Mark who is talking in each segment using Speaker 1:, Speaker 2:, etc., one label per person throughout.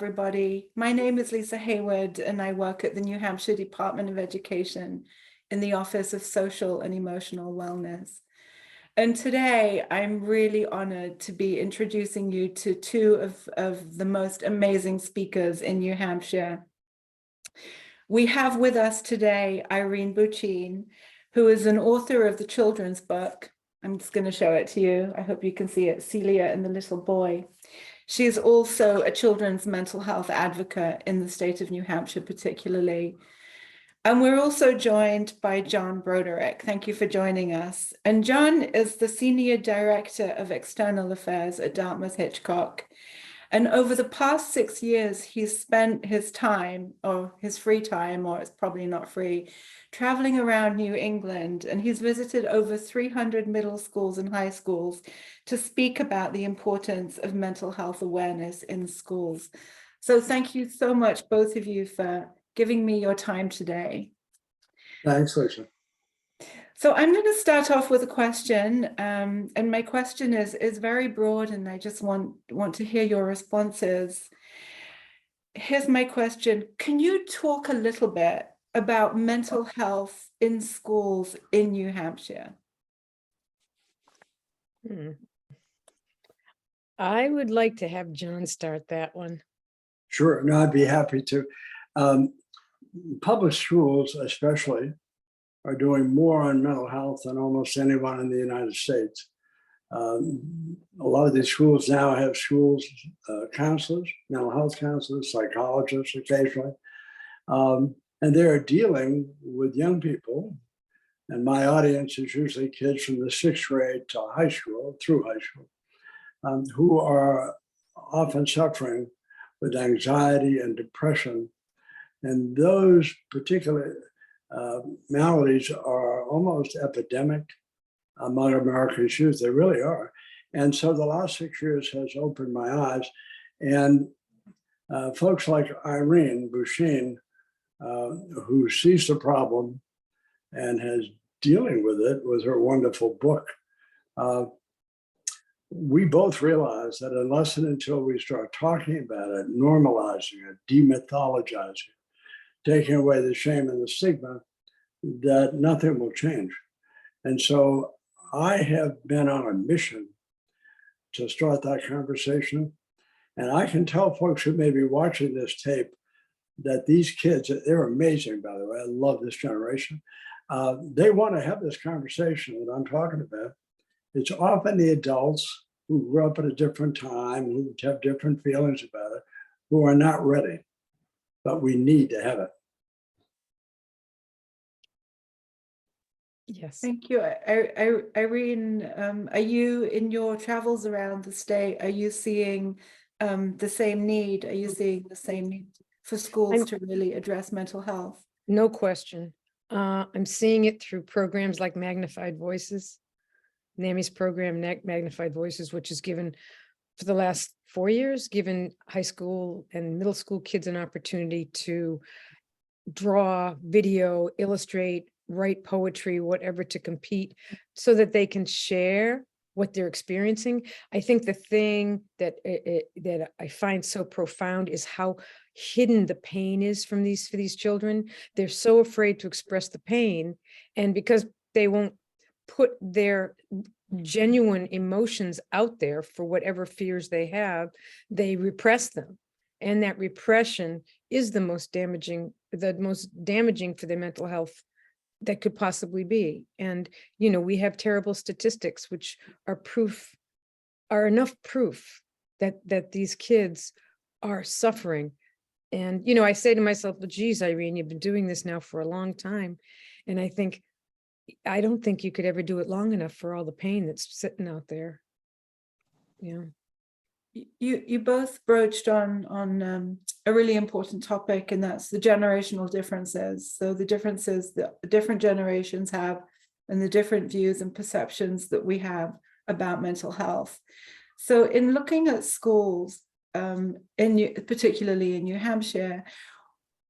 Speaker 1: Everybody. My name is Lisa Hayward, and I work at the New Hampshire Department of Education in the Office of Social and Emotional Wellness. And today I'm really honored to be introducing you to two of the most amazing speakers in New Hampshire. We have with us today Irene Buchine, who is an author of the children's book. I'm just going to show it to you. I hope you can see it, Celia and the Little Boy. She is also a children's mental health advocate in the state of New Hampshire, particularly. And we're also joined by John Broderick. Thank you for joining us. And John is the Senior Director of External Affairs at Dartmouth-Hitchcock. And over the past 6 years, he's spent his time, or his free time, or it's probably not free, traveling around New England. And he's visited over 300 middle schools and high schools to speak about the importance of mental health awareness in schools. So thank you so much, both of you, for giving me your time today.
Speaker 2: Thanks, Lisa.
Speaker 1: So I'm going to start off with a question, and my question is very broad, and I just want to hear your responses. Here's my question. Can you talk a little bit about mental health in schools in New Hampshire?
Speaker 3: I would like to have John start that one.
Speaker 2: Sure, no, I'd be happy to. Public schools, especially, are doing more on mental health than almost anyone in the United States. A lot of these schools now have counselors, mental health counselors, psychologists occasionally, and they're dealing with young people. And my audience is usually kids from the 6th grade to high school, through high school, who are often suffering with anxiety and depression. And those particular maladies are almost epidemic among American youth. They really are. And so the last 6 years has opened my eyes. And folks like Irene Buchine, who sees the problem and has dealing with it with her wonderful book, we both realize that unless and until we start talking about it, normalizing it, demythologizing it, taking away the shame and the stigma, that nothing will change. And so I have been on a mission to start that conversation. And I can tell folks who may be watching this tape that these kids, they're amazing, by the way. I love this generation. They want to have this conversation that I'm talking about. It's often the adults who grew up at a different time, who have different feelings about it, who are not ready. But we need to have it.
Speaker 3: Yes.
Speaker 1: Thank you. Irene, are you, in your travels around the state, are you seeing the same need? Are you seeing the same need for schools to really address mental health?
Speaker 3: No question. I'm seeing it through programs like Magnified Voices, NAMI's program, Magnified Voices, which is given for the last 4 years, given high school and middle school kids an opportunity to draw, video, illustrate, write poetry, whatever, to compete so that they can share what they're experiencing. I think the thing that that I find so profound is how hidden the pain is for these children. They're so afraid to express the pain, and because they won't put their genuine emotions out there for whatever fears they have, they repress them. And that repression is the most damaging for their mental health that could possibly be. And, you know, we have terrible statistics, which are enough proof that these kids are suffering. And, you know, I say to myself, well, geez, Irene, you've been doing this now for a long time. And I don't think you could ever do it long enough for all the pain that's sitting out there. Yeah.
Speaker 1: You both broached on a really important topic, and that's the generational differences. So the differences that the different generations have and the different views and perceptions that we have about mental health. So in looking at schools, particularly in New Hampshire,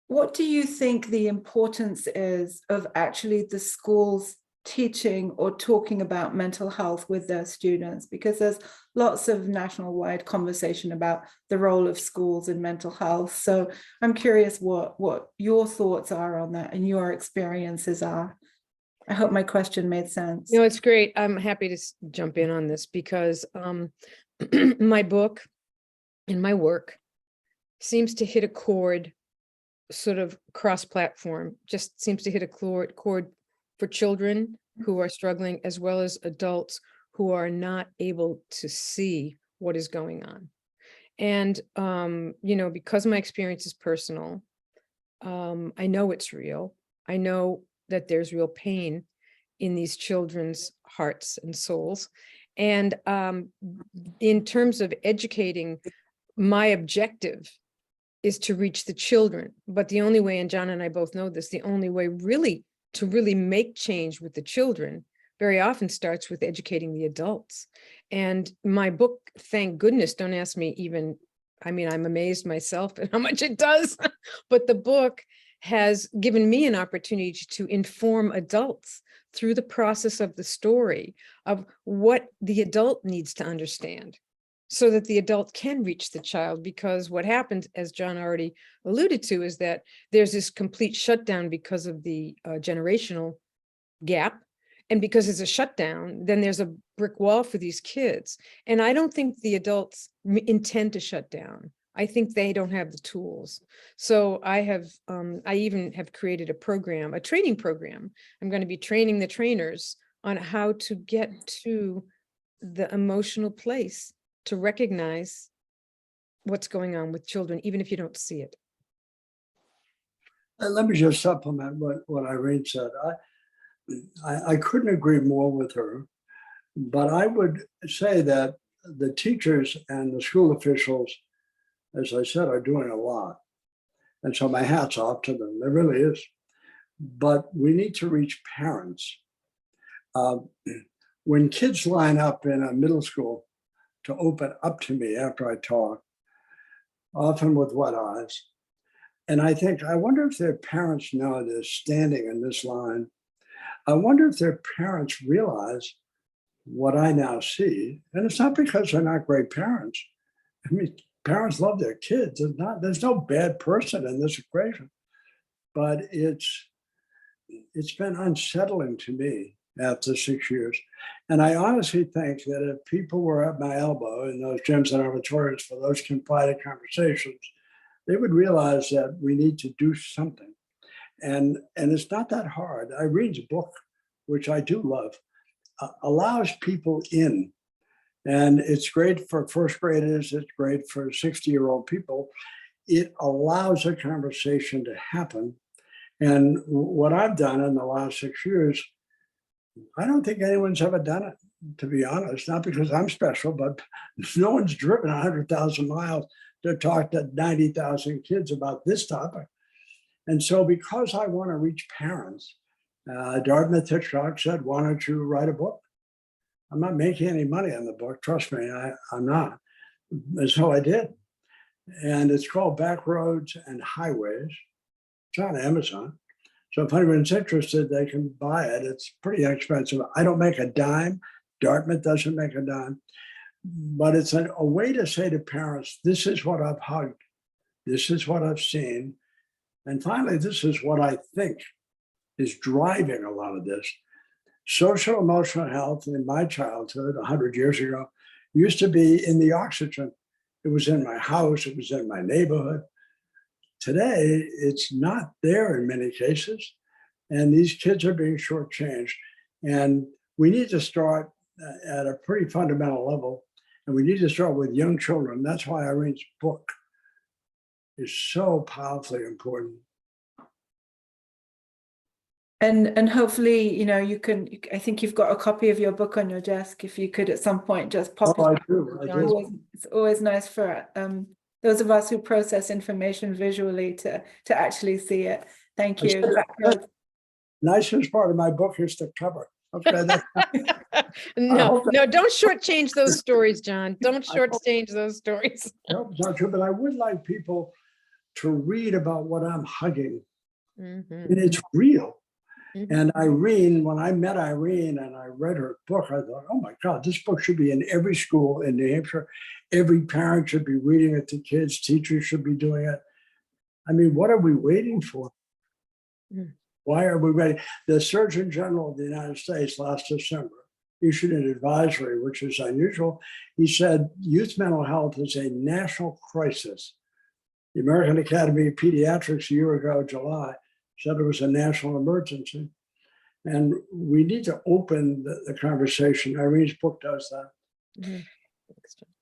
Speaker 1: what do you think the importance is of actually the schools teaching or talking about mental health with their students? Because there's lots of national-wide conversation about the role of schools in mental health. So I'm curious what your thoughts are on that and your experiences are. I hope my question made sense.
Speaker 3: No, it's great. I'm happy to jump in on this because my book and my work seems to hit a chord sort of cross-platform, just seems to hit a chord for children who are struggling, as well as adults who are not able to see what is going on. And, you know, because my experience is personal, I know it's real. I know that there's real pain in these children's hearts and souls. And in terms of educating, my objective is to reach the children. But the only way, and John and I both know this, the only way really to really make change with the children very often starts with educating the adults. And my book, thank goodness, don't ask me even, I mean, I'm amazed myself at how much it does, but the book has given me an opportunity to inform adults through the process of the story of what the adult needs to understand, so that the adult can reach the child. Because what happens, as John already alluded to, is that there's this complete shutdown because of the generational gap. And because it's a shutdown, then there's a brick wall for these kids. And I don't think the adults intend to shut down. I think they don't have the tools. So I even have created a program, a training program. I'm going to be training the trainers on how to get to the emotional place to recognize what's going on with children, even if you don't see it.
Speaker 2: Let me just supplement what Irene said. I couldn't agree more with her, but I would say that the teachers and the school officials, as I said, are doing a lot. And so my hat's off to them. There really is. But we need to reach parents. When kids line up in a middle school to open up to me after I talk, often with wet eyes, and I think, I wonder if their parents know they're standing in this line. I wonder if their parents realize what I now see. And it's not because they're not great parents. I mean, parents love their kids. There's no bad person in this equation. But it's been unsettling to me after 6 years. And I honestly think that if people were at my elbow in those gyms and auditoriums for those confided conversations, they would realize that we need to do something. And it's not that hard. Irene's book, which I do love, allows people in. And it's great for first graders. It's great for 60-year-old people. It allows a conversation to happen. And what I've done in the last 6 years, I don't think anyone's ever done it, to be honest, not because I'm special, but no one's driven 100,000 miles to talk to 90,000 kids about this topic. And so because I want to reach parents, Dartmouth Hitchcock said, why don't you write a book? I'm not making any money on the book. Trust me, I'm not. And so I did. And it's called Back Roads and Highways. It's on Amazon. So if anyone's interested, they can buy it. It's pretty inexpensive. I don't make a dime. Dartmouth doesn't make a dime. But it's a way to say to parents, this is what I've hugged. This is what I've seen. And finally, this is what I think is driving a lot of this. Social emotional health in my childhood, 100 years ago, used to be in the oxygen. It was in my house. It was in my neighborhood. Today, it's not there in many cases. And these kids are being shortchanged. And we need to start at a pretty fundamental level. And we need to start with young children. That's why Irene's book is so powerfully important.
Speaker 1: And hopefully, you know, you can, I think you've got a copy of your book on your desk. If you could at some point just pop it.
Speaker 2: I do.
Speaker 1: It's always nice for those of us who process information visually to actually see it. Thank you.
Speaker 2: Nicest part of my book is the cover. Okay.
Speaker 3: No, don't shortchange those stories, John. Don't shortchange those stories.
Speaker 2: No, it's not true, but I would like people to read about what I'm hugging.
Speaker 3: Mm-hmm.
Speaker 2: And it's real.
Speaker 3: Mhm.
Speaker 2: And Irene, when I met Irene and I read her book, I thought, oh my God, this book should be in every school in New Hampshire. Every parent should be reading it to kids. Teachers should be doing it. I mean, what are we waiting for?
Speaker 3: Mm.
Speaker 2: Why are we waiting? The Surgeon General of the United States last December issued an advisory, which is unusual. He said youth mental health is a national crisis. The American Academy of Pediatrics a year ago, July, said it was a national emergency. And we need to open the conversation. Irene's book does that.
Speaker 3: Mhm.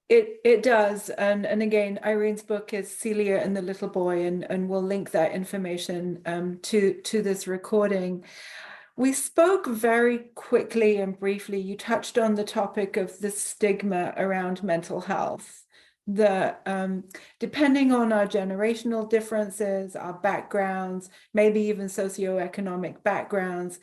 Speaker 1: It does. And again, Irene's book is Celia and the Little Boy, and we'll link that information to this recording. We spoke very quickly and briefly. You touched on the topic of the stigma around mental health. Depending on our generational differences, our backgrounds, maybe even socioeconomic backgrounds,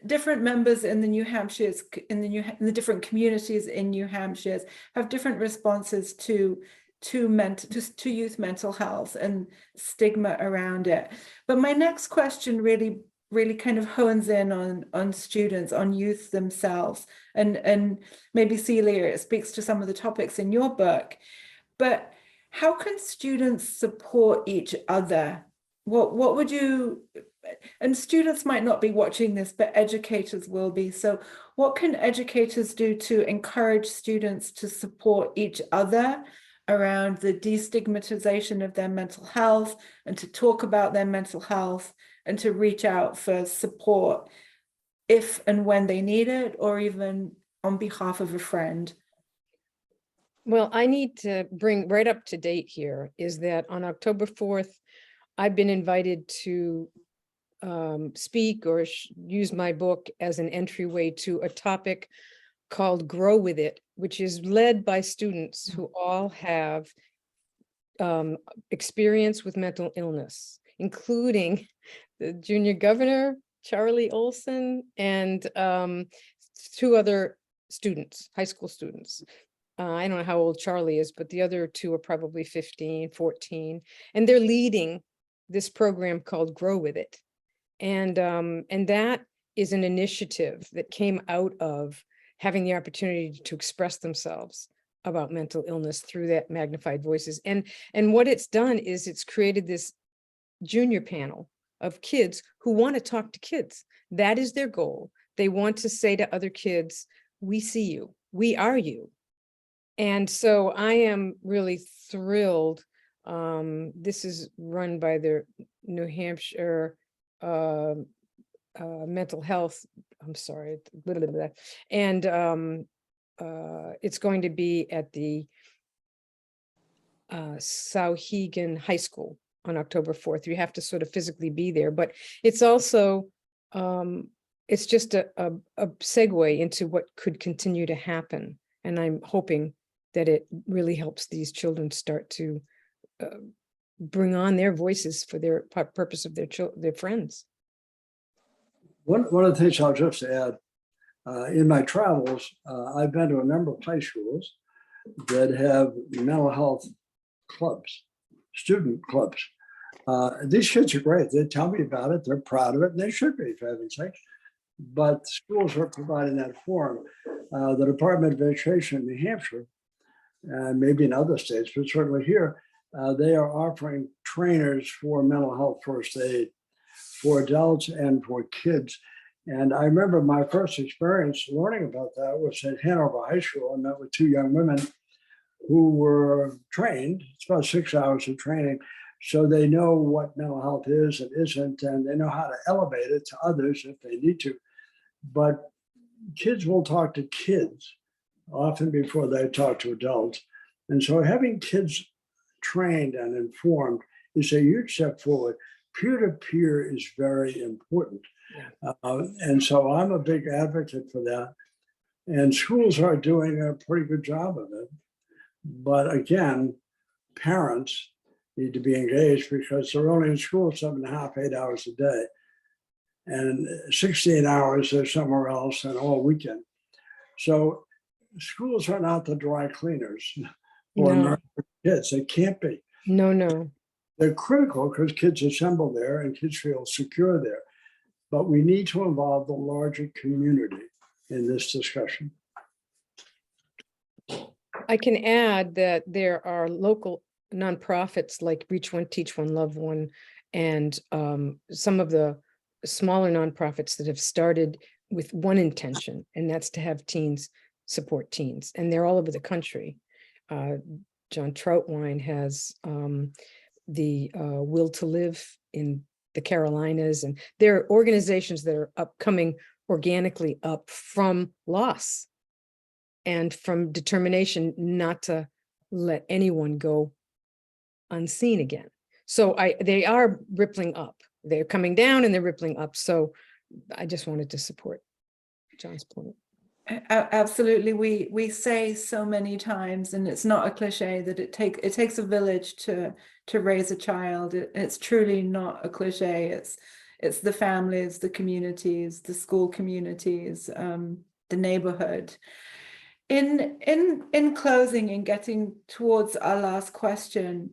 Speaker 1: different members in the New Hampshire's, in the different communities in New Hampshire have different responses to youth mental health and stigma around it. But my next question really kind of hones in on students, on youth themselves, and maybe Celia, it speaks to some of the topics in your book. But how can students support each other? What would you, and students might not be watching this, but educators will be. So what can educators do to encourage students to support each other around the destigmatization of their mental health, and to talk about their mental health, and to reach out for support if and when they need it, or even on behalf of a friend?
Speaker 3: Well, I need to bring right up to date here is that on October 4th, I've been invited to speak or use my book as an entryway to a topic called Grow With It, which is led by students who all have experience with mental illness, including the junior governor, Charlie Olson, and 2 other students, high school students. I don't know how old Charlie is, but the other 2 are probably 15, 14, and they're leading this program called Grow With It. And that is an initiative that came out of having the opportunity to express themselves about mental illness through that magnified voices. And what it's done is it's created this junior panel of kids who want to talk to kids. That is their goal. They want to say to other kids, we see you, we are you. And so I am really thrilled. This is run by the New Hampshire mental health, I'm sorry, and it's going to be at the Sauhegan High School on October 4th. You have to sort of physically be there, but it's also it's just a segue into what could continue to happen. And I'm hoping that it really helps these children start to bring on their voices for their purpose of their friends.
Speaker 2: One of the things I'll just add, in my travels, I've been to a number of high schools that have mental health clubs, student clubs. These kids are great. They tell me about it. They're proud of it, and they should be, for heaven's sake. But schools are providing that forum. The Department of Education in New Hampshire, and maybe in other states, but certainly here, they are offering trainers for mental health first aid for adults and for kids. And I remember my first experience learning about that was at Hanover High School. I met with 2 young women who were trained. It's about 6 hours of training. So they know what mental health is and isn't, and they know how to elevate it to others if they need to. But kids will talk to kids often before they talk to adults. And so having kids trained and informed is a huge step forward. Peer-to-peer is very important.
Speaker 3: Yeah.
Speaker 2: And so I'm a big advocate for that. And schools are doing a pretty good job of it. But again, parents need to be engaged because they're only in school 7.5, 8 hours a day. And 16 hours they're somewhere else and all weekend. So schools are not the dry cleaners for American kids. They can't be.
Speaker 3: No.
Speaker 2: They're critical because kids assemble there and kids feel secure there. but we need to involve the larger community in this discussion.
Speaker 3: I can add that there are local nonprofits like Reach One, Teach One, Love One, and some of the smaller nonprofits that have started with one intention, and that's to have teens support teens. And they're all over the country. John Troutwine has the Will to Live in the Carolinas, and there are organizations that are coming organically up from loss and from determination not to let anyone go unseen again. So they are rippling up. They're coming down and they're rippling up. So I just wanted to support John's point.
Speaker 1: Absolutely. We say so many times, and it's not a cliche, that it takes a village to raise a child. It's truly not a cliche. It's the families, the communities, the school communities, the neighborhood. In closing and getting towards our last question,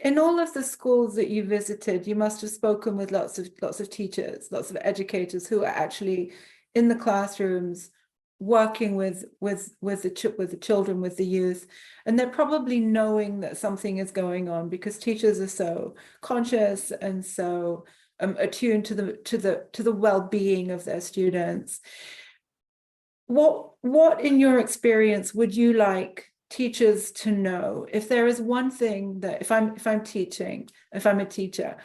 Speaker 1: in all of the schools that you visited, you must have spoken with lots of teachers, lots of educators who are actually in the classrooms working with the children, with the youth, and they're probably knowing that something is going on because teachers are so conscious and so attuned to the well-being of their students. What in your experience would you like teachers to know? If there is one thing that if I'm a teacher,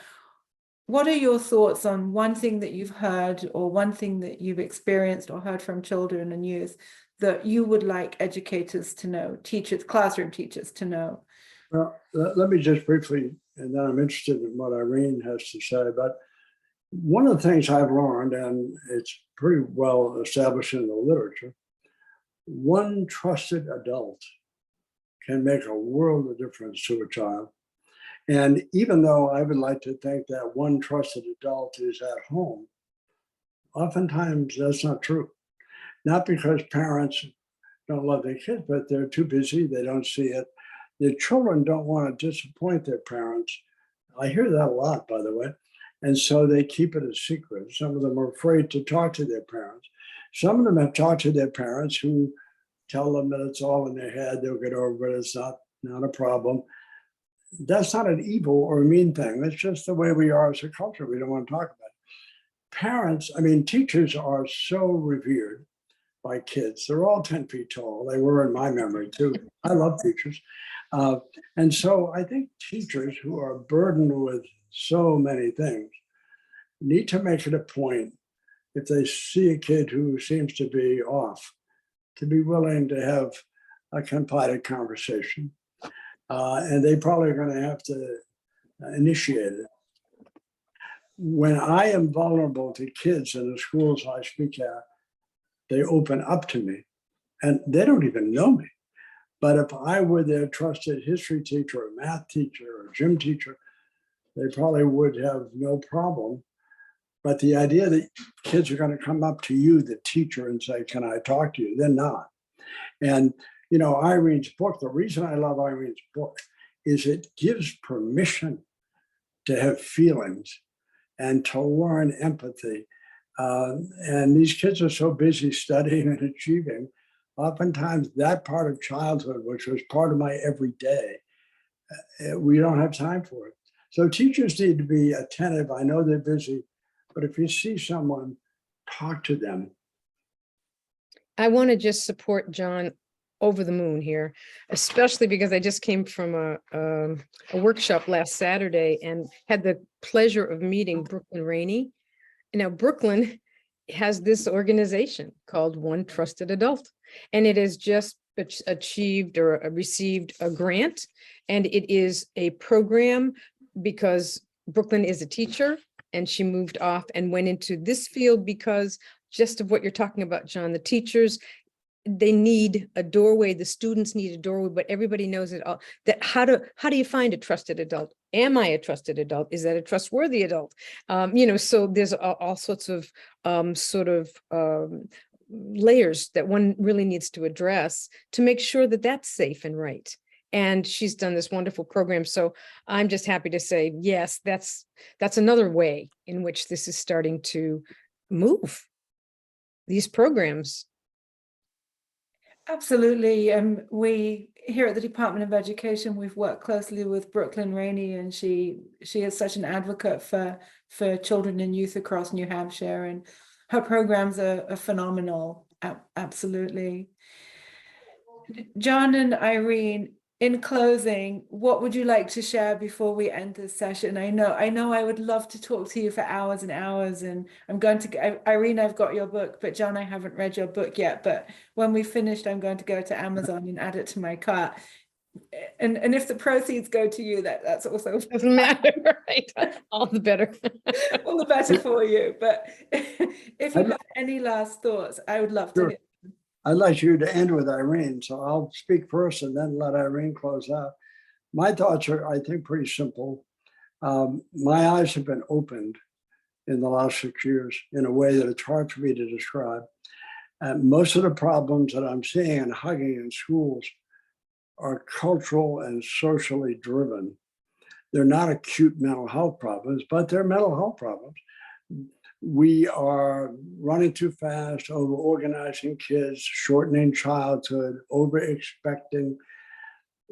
Speaker 1: what are your thoughts on one thing that you've heard or one thing that you've experienced or heard from children and youth that you would like educators to know, teachers, classroom teachers to know?
Speaker 2: Well, let me just briefly, and then I'm interested in what Irene has to say, but one of the things I've learned, and it's pretty well established in the literature, one trusted adult can make a world of difference to a child. And even though I would like to think that one trusted adult is at home, oftentimes that's not true. Not because parents don't love their kids, but they're too busy, they don't see it. The children don't want to disappoint their parents. I hear that a lot, by the way. And so they keep it a secret. Some of them are afraid to talk to their parents. Some of them have talked to their parents who tell them that it's all in their head, they'll get over it, it's not a problem. That's not an evil or a mean thing. That's just the way we are as a culture. We don't want to talk about it. Parents, teachers are so revered by kids. They're all 10 feet tall. They were in my memory too. I love teachers. And so I think teachers who are burdened with so many things need to make it a point, if they see a kid who seems to be off, to be willing to have a confided conversation. And they probably are going to have to initiate it. When I am vulnerable to kids in the schools I speak at, they open up to me and they don't even know me. But if I were their trusted history teacher, or math teacher, or gym teacher, they probably would have no problem. But the idea that kids are going to come up to you, the teacher, and say, "Can I talk to you?" They're not. And Irene's book, the reason I love Irene's book is it gives permission to have feelings and to learn empathy. And these kids are so busy studying and achieving. Oftentimes that part of childhood, which was part of my everyday, we don't have time for it. So teachers need to be attentive. I know they're busy, but if you see someone, talk to them.
Speaker 3: I want to just support John over the moon here, especially because I just came from a workshop last Saturday and had the pleasure of meeting Brooklyn Rainey. And now Brooklyn has this organization called One Trusted Adult, and it has just achieved or received a grant. And it is a program because Brooklyn is a teacher and she moved off and went into this field because just of what you're talking about, John, the teachers, they need a doorway, the students need a doorway, but everybody knows it all. That how do you find a trusted adult? Am I a trusted adult? Is that a trustworthy adult? So there's all sorts of layers that one really needs to address to make sure that that's safe and right. And she's done this wonderful program. So I'm just happy to say, yes, that's another way in which this is starting to move these programs.
Speaker 1: Absolutely. We here at the Department of Education, we've worked closely with Brooklyn Rainey, and she is such an advocate for children and youth across New Hampshire, and her programs are phenomenal. Absolutely. John and Irene, in closing, what would you like to share before we end this session? I know I would love to talk to you for hours and hours, and I'm going to, Irene, I've got your book, but John, I haven't read your book yet, but when we finished, I'm going to go to Amazon and add it to my cart. And if the proceeds go to you, that's also
Speaker 3: Doesn't matter, right? All the better.
Speaker 1: all the better for you. But if you have any last thoughts, I would love to
Speaker 2: Sure.
Speaker 1: hear.
Speaker 2: I'd like you to end with Irene, so I'll speak first and then let Irene close out. My thoughts are, I think, pretty simple. My eyes have been opened in the last 6 years in a way that it's hard for me to describe. And most of the problems that I'm seeing and hugging in schools are cultural and socially driven. They're not acute mental health problems, but they're mental health problems. We are running too fast, over-organizing kids, shortening childhood, over-expecting.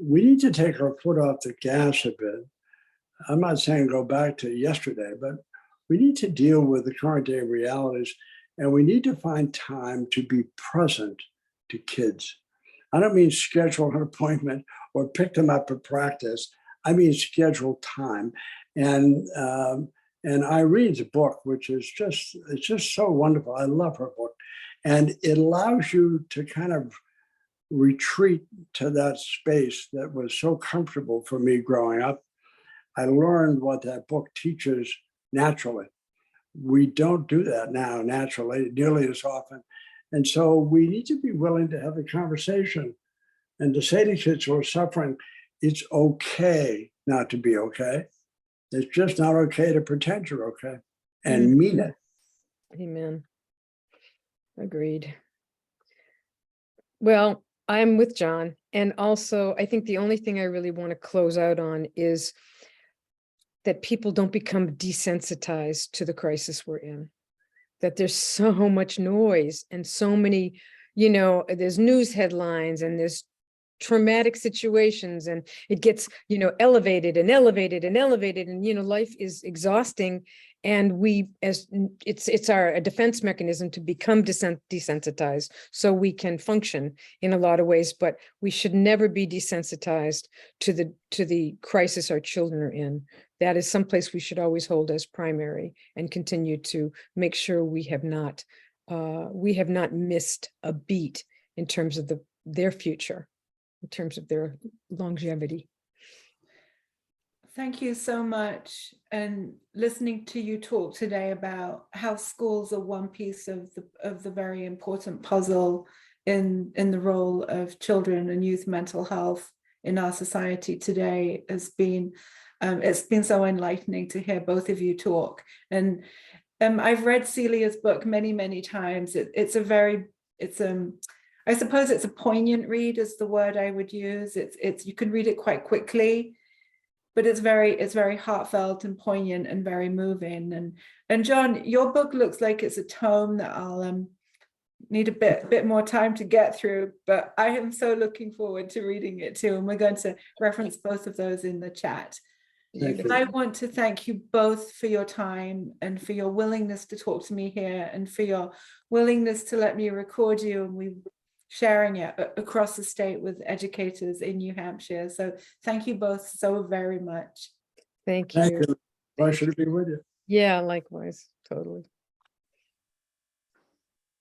Speaker 2: We need to take our foot off the gas a bit. I'm not saying go back to yesterday, but we need to deal with the current day realities, and we need to find time to be present to kids. I don't mean schedule an appointment or pick them up at practice. I mean schedule time. And Irene's book, which is it's just so wonderful. I love her book. And it allows you to kind of retreat to that space that was so comfortable for me growing up. I learned what that book teaches naturally. We don't do that now naturally, nearly as often. And so we need to be willing to have a conversation and to say to kids who are suffering, it's okay not to be okay. It's just not okay to pretend you're okay and mean it.
Speaker 3: Amen. Agreed. Well, I'm with John. And also, I think the only thing I really want to close out on is that people don't become desensitized to the crisis we're in. That there's so much noise and so many, there's news headlines and there's traumatic situations, and it gets, elevated and elevated and elevated, and, life is exhausting. And it's a defense mechanism to become desensitized so we can function in a lot of ways, but we should never be desensitized to the crisis our children are in. That is someplace we should always hold as primary and continue to make sure we have not missed a beat in terms of their future, in terms of their longevity.
Speaker 1: Thank you so much. And listening to you talk today about how schools are one piece of the very important puzzle in the role of children and youth mental health in our society today has been it's been so enlightening to hear both of you talk. And I've read Celia's book many times. I suppose it's a poignant read is the word I would use. It's you can read it quite quickly, but it's very heartfelt and poignant and very moving. And John, your book looks like it's a tome that I'll need a bit more time to get through, but I am so looking forward to reading it too. And we're going to reference both of those in the chat. And I want to thank you both for your time and for your willingness to talk to me here and for your willingness to let me record you, and we sharing it across the state with educators in New Hampshire. So thank you both so very much.
Speaker 3: Thank you.
Speaker 2: Thank you. Pleasure to be with you.
Speaker 3: Yeah, likewise. Totally.